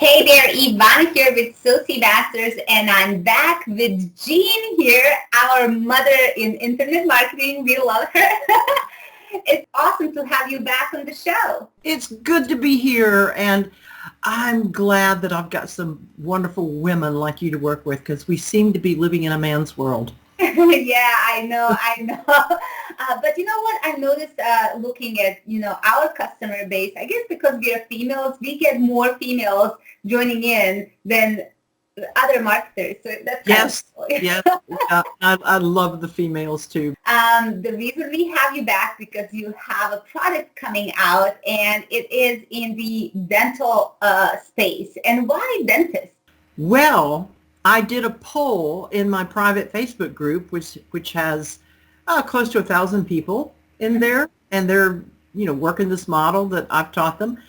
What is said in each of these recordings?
Hey there, Ivana here with Soci Masters, and I'm back with Jean here, our mother in internet marketing. We love her. It's awesome to have you back on the show. It's good to be here, and I'm glad that I've got some wonderful women like you to work with because we seem to be living in a man's world. Yeah, I know. But you know what? I noticed looking at, our customer base, I guess because we are females, we get more females joining in than other marketers. So that's kind Yes, of cool. yes, yeah, I love the females too. The reason we have you back because you have a product coming out and it is in the dental space. And why dentist? Well, I did a poll in my private Facebook group, which has close to 1,000 people in there, and they're working this model that I've taught them.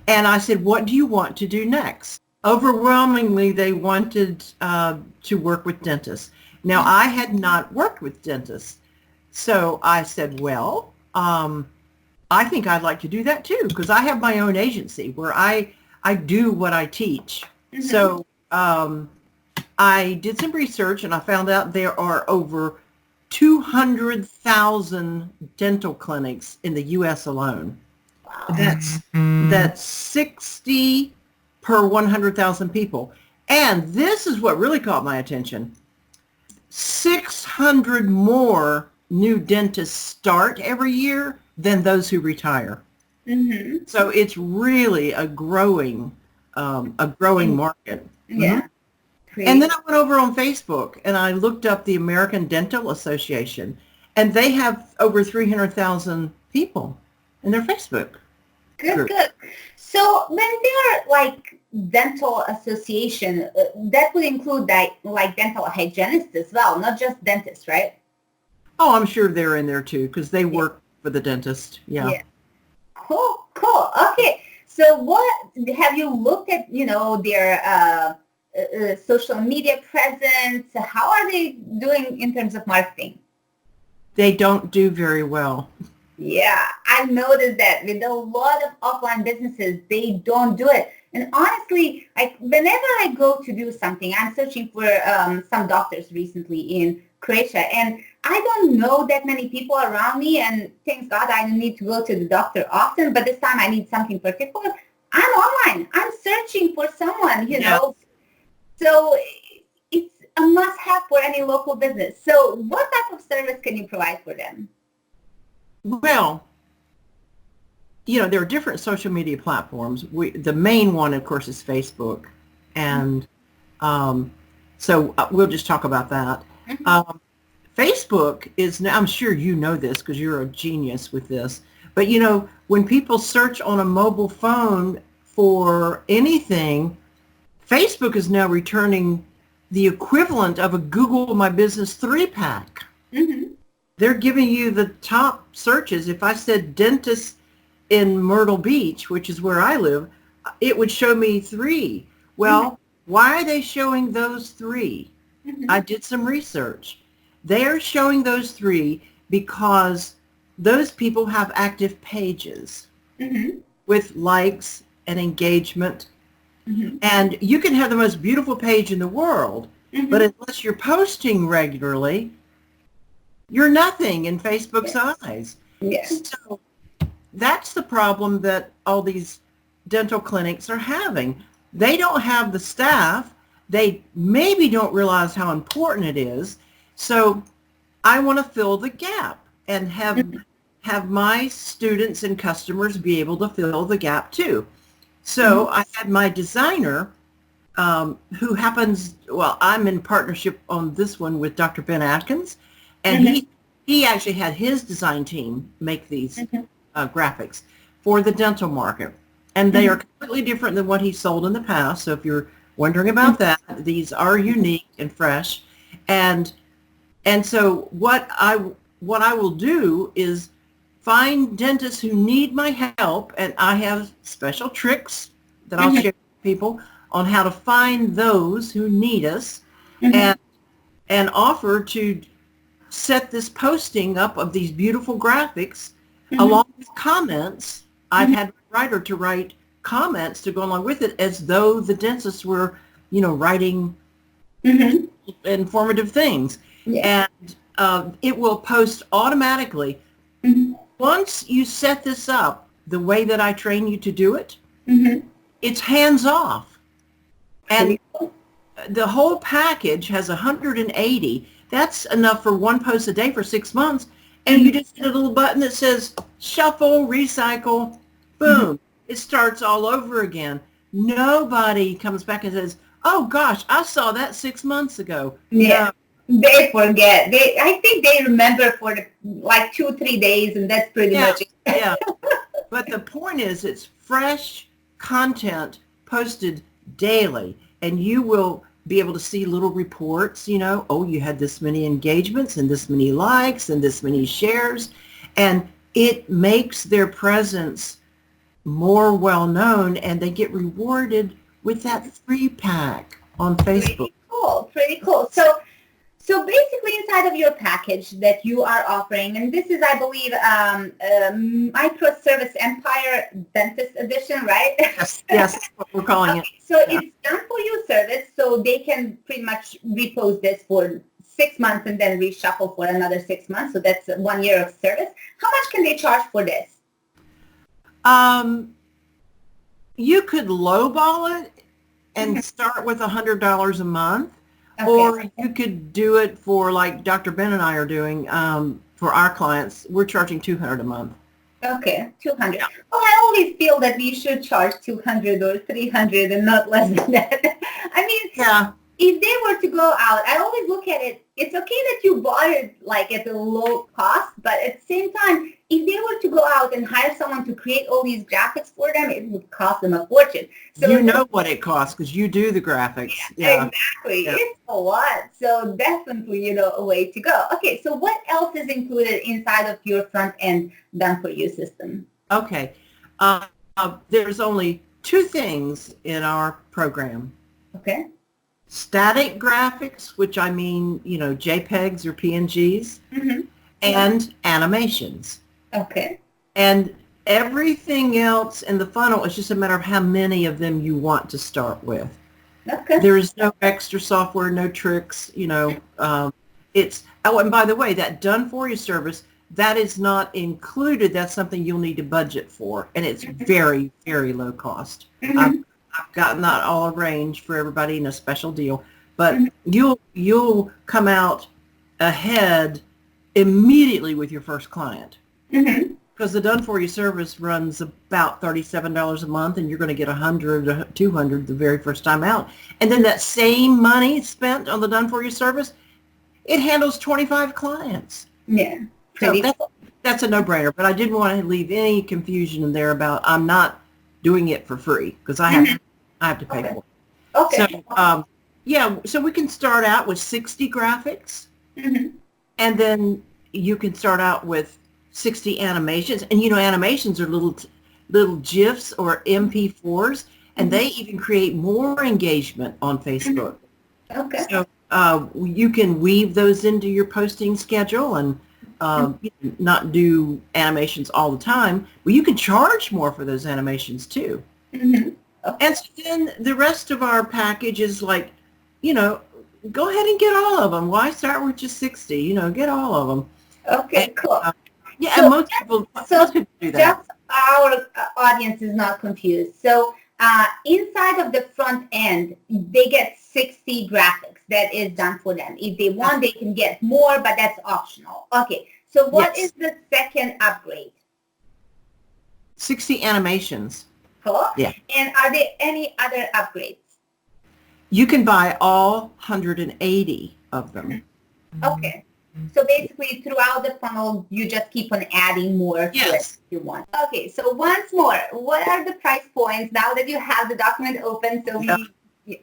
And I said, what do you want to do next? Overwhelmingly, they wanted to work with dentists. Now, I had not worked with dentists, so I said, well, I think I'd like to do that too, because I have my own agency where I do what I teach. Mm-hmm. So I did some research and I found out there are over 200,000 dental clinics in the U.S. alone. Wow. That's 60 per 100,000 people. And this is what really caught my attention. 600 more new dentists start every year than those who retire. Mm-hmm. So it's really a growing market. Yeah. Mm-hmm. And then I went over on Facebook and I looked up the American Dental Association, and they have over 300,000 people in their Facebook group. Good. So when they're like dental association, that would include like dental hygienists as well, not just dentists, right? Oh, I'm sure they're in there too because they work for the dentist. Yeah. Cool. Okay. So what have you looked at, their social media presence? How are they doing in terms of marketing? They don't do very well. Yeah, I noticed that with a lot of offline businesses, they don't do it. And honestly, like whenever I go to do something, I'm searching for some doctors recently in Croatia, and I don't know that many people around me, and thank God I don't need to go to the doctor often, but this time I need something particular. I'm online. I'm searching for someone, know. So it's a must-have for any local business. So what type of service can you provide for them? Well, there are different social media platforms. The main one, of course, is Facebook. And so we'll just talk about that. Mm-hmm. Facebook is, now I'm sure you know this because you're a genius with this, but when people search on a mobile phone for anything, Facebook is now returning the equivalent of a Google My Business 3-pack. Mm-hmm. They're giving you the top searches. If I said dentist in Myrtle Beach, which is where I live, it would show me 3. Well, mm-hmm. Why are they showing those 3? Mm-hmm. I did some research. They're showing those 3 because those people have active pages mm-hmm. with likes and engagement. Mm-hmm. And you can have the most beautiful page in the world, mm-hmm. but unless you're posting regularly, you're nothing in Facebook's eyes. Yes. So that's the problem that all these dental clinics are having. They don't have the staff. They maybe don't realize how important it is. So I want to fill the gap and have my students and customers be able to fill the gap too. So I had my designer, who happens, well, I'm in partnership on this one with Dr. Ben Atkins, and mm-hmm. he actually had his design team make these mm-hmm. Graphics for the dental market. And they mm-hmm. are completely different than what he sold in the past. So if you're wondering about mm-hmm. that, these are unique and fresh. And so what I will do is find dentists who need my help, and I have special tricks that I'll mm-hmm. share with people on how to find those who need us mm-hmm. and offer to set this posting up of these beautiful graphics mm-hmm. along with comments. Mm-hmm. I've had a writer to write comments to go along with it as though the dentists were, writing informative things. Yeah. And it will post automatically. Mm-hmm. Once you set this up the way that I train you to do it, Mm-hmm. it's hands off. And Pretty cool. the whole package has 180. That's enough for one post a day for 6 months. And you just hit a little button that says shuffle, recycle, boom. It starts all over again. Nobody comes back and says, oh gosh, I saw that 6 months ago. Yeah. They forget. I think they remember for like 2-3 days, and that's pretty Yeah, much it. yeah. But the point is, it's fresh content posted daily, and you will be able to see little reports, oh, you had this many engagements and this many likes and this many shares, and it makes their presence more well known, and they get rewarded with that free pack on Facebook. Pretty cool. So basically, inside of your package that you are offering, and this is, I believe, Microservice Empire Dentist Edition, right? Yes, that's what we're calling it. So it's done for you service, so they can pretty much repost this for 6 months and then reshuffle for another 6 months. So that's 1 year of service. How much can they charge for this? You could lowball it and start with $100 a month. Okay. Or you could do it for, like Dr. Ben and I are doing, for our clients. We're charging $200 a month. Okay, 200. Well, I always feel that we should charge 200 or 300 and not less than that. I mean, if they were to go out, I always look at it, it's okay that you bought it like at a low cost, but at the same time, if they were to go out and hire someone to create all these graphics for them, it would cost them a fortune. So you know what it costs because you do the graphics. Yeah. Exactly. Yeah. It's a lot. So definitely, a way to go. Okay, so what else is included inside of your front-end done-for-you system? Okay. There's only 2 things in our program. Okay. Static graphics, which I mean, JPEGs or PNGs, and animations. Okay. And everything else in the funnel is just a matter of how many of them you want to start with. Okay. There is no extra software, no tricks, it's, oh, and by the way, that done for you service, that is not included. That's something you'll need to budget for. And it's very, very low cost. I've gotten that all arranged for everybody in a special deal, but you'll come out ahead immediately with your first client because the done for you service runs about $37 a month, and you're going to get 100 to 200 the very first time out, and then that same money spent on the done for you service, it handles 25 clients. Yeah, that's a no-brainer. But I didn't want to leave any confusion in there about I'm not doing it for free because I have to pay for it. Okay. So so we can start out with 60 graphics, and then you can start out with 60 animations. And animations are little GIFs or MP4s, and they even create more engagement on Facebook. Okay. So you can weave those into your posting schedule and not do animations all the time. Well, you can charge more for those animations too. Okay. And so then the rest of our package is like, go ahead and get all of them. Why start with just 60? Get all of them. Okay, cool. Yeah, and most people do that. Just our audience is not confused. So inside of the front end, they get 60 graphics that is done for them. If they want, they can get more, but that's optional. Okay, so what is the second upgrade? 60 animations. Cool. Yeah. And are there any other upgrades? You can buy all 180 of them. Okay. So basically, throughout the funnel, you just keep on adding more to it if you want. Okay, so once more, what are the price points now that you have the document open? So it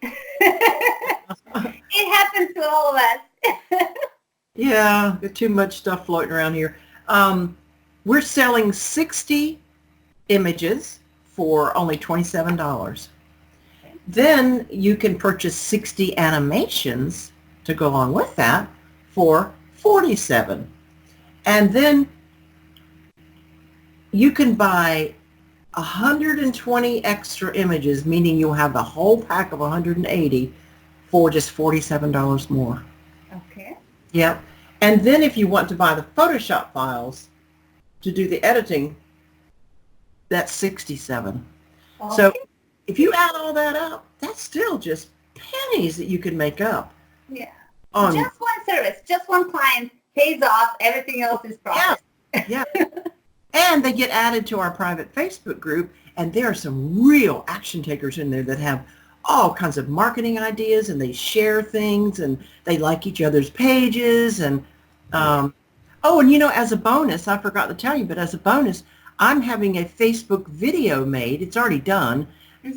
happens to all of us. Yeah, there's too much stuff floating around here. We're selling 60 images for only $27. Then you can purchase 60 animations to go along with that for $47. And then you can buy 120 extra images, meaning you'll have the whole pack of 180 for just $47 more. Okay. Yep. And then if you want to buy the Photoshop files to do the editing, that's 67. So Okay. if you add all that up, that's still just pennies that you can make up. Yeah. On Just one service, just one client pays off. Everything else is profit. yeah. And they get added to our private Facebook group, and there are some real action takers in there that have all kinds of marketing ideas, and they share things, and they like each other's pages. And oh, and as a bonus, I forgot to tell you, but as a bonus, I'm having a Facebook video made. It's already done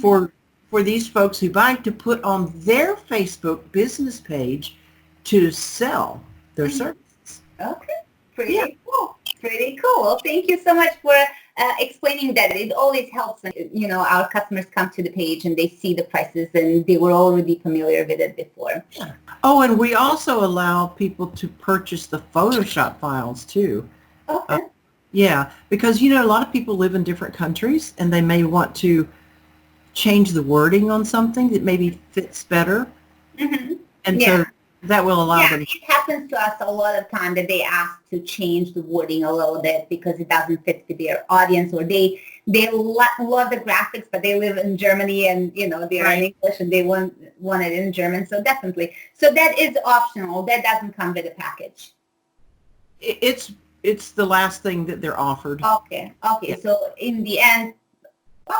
for these folks who buy to put on their Facebook business page to sell their services. Okay. Pretty cool. Pretty cool. Well, thank you so much for explaining that. It always helps when, our customers come to the page and they see the prices and they were already familiar with it before. Yeah. Oh, and we also allow people to purchase the Photoshop files too. Okay. Yeah, because, a lot of people live in different countries and they may want to change the wording on something that maybe fits better. Mm-hmm. And so that will allow them. It happens to us a lot of time that they ask to change the wording a little bit because it doesn't fit with their audience, or they love the graphics, but they live in Germany and they are in English and they want it in German. So definitely, so that is optional. That doesn't come with a package. It's the last thing that they're offered. Okay. Yeah. So in the end,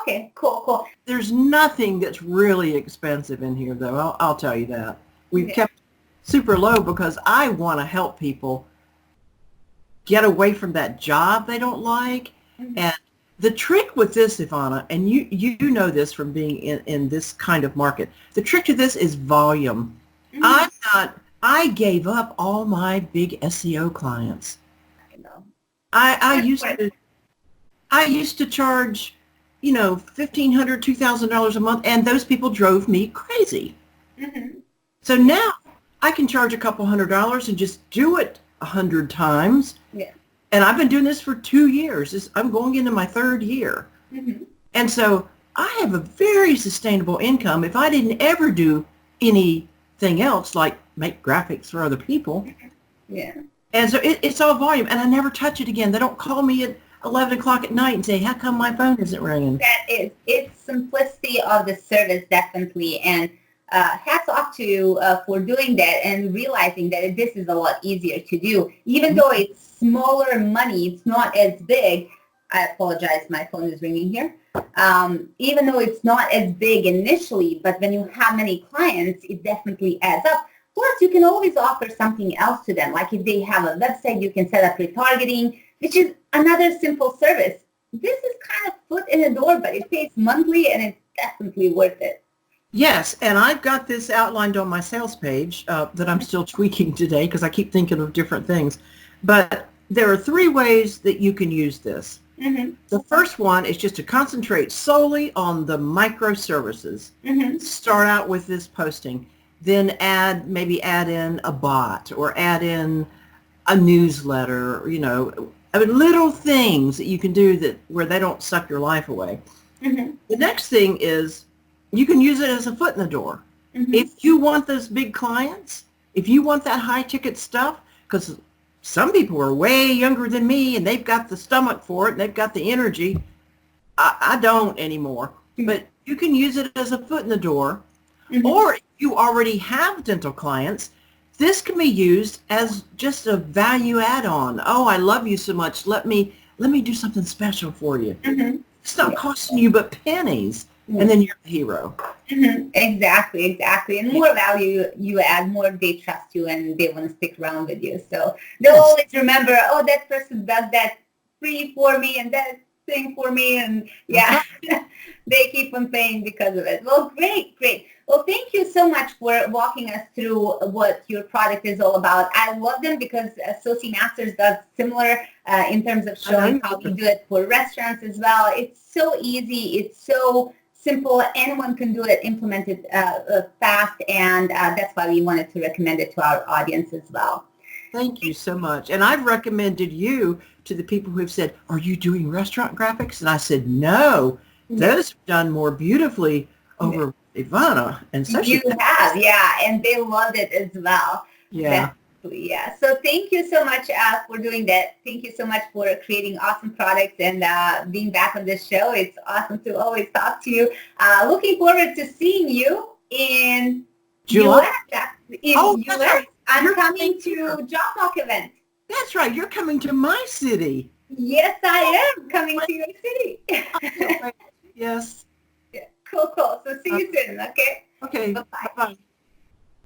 okay, cool. There's nothing that's really expensive in here, though. I'll tell you that. We've kept super low because I want to help people get away from that job they don't like. And the trick with this, Ivana, and you know this from being in this kind of market, the trick to this is volume. I gave up all my big SEO clients. I know. I used to charge, $1,500, $2,000 a month, and those people drove me crazy. So now I can charge a couple $100 and just do it 100 times. Yeah. And I've been doing this for 2 years. I'm going into my 3rd year. And so I have a very sustainable income. If I didn't ever do anything else like make graphics for other people. Yeah. And so it's all volume, and I never touch it again. They don't call me at 11 o'clock at night and say, how come my phone isn't ringing? It's simplicity of the service, definitely. And hats off to you for doing that and realizing that this is a lot easier to do. Even though it's smaller money, it's not as big. I apologize, my phone is ringing here. Even though it's not as big initially, but when you have many clients, it definitely adds up. Plus, you can always offer something else to them. Like if they have a website, you can set up retargeting, which is another simple service. This is kind of foot in the door, but it pays monthly and it's definitely worth it. Yes, and I've got this outlined on my sales page that I'm still tweaking today because I keep thinking of different things. But there are 3 ways that you can use this. The first one is just to concentrate solely on the microservices. Start out with this posting. Then maybe add in a bot or add in a newsletter, little things that you can do where they don't suck your life away. The next thing is you can use it as a foot in the door. If you want those big clients, if you want that high ticket stuff, because some people are way younger than me and they've got the stomach for it and they've got the energy. I don't anymore. But you can use it as a foot in the door. Or if you already have dental clients, this can be used as just a value add-on. Oh, I love you so much. Let me do something special for you. It's not costing you but pennies, and then you're a hero. Exactly. And more value you add, more they trust you and they want to stick around with you. So they'll always remember, that person does that free for me and that thing for me, and they keep on paying because of it. Well, great. Well, thank you so much for walking us through what your product is all about. I love them because Soci Masters does similar in terms of showing how we do it for restaurants as well. It's so easy. It's so simple. Anyone can do it, implement it fast, and that's why we wanted to recommend it to our audience as well. Thank you so much. And I've recommended you to the people who've said, are you doing restaurant graphics? And I said, no, those are done more beautifully over Ivana. And so You she, have, yeah, and they loved it as well. yeah. Definitely, yeah. So thank you so much for doing that. Thank you so much for creating awesome products and being back on this show. It's awesome to always talk to you. Looking forward to seeing you in July? US. Oh, In that's US, right. I'm You're coming coming to here. Job Talk event. That's right. You're coming to my city. Yes, I am coming to your city. I can't wait. Yes. Yeah, cool. So see you soon, okay? Okay. Bye-bye. Bye-bye.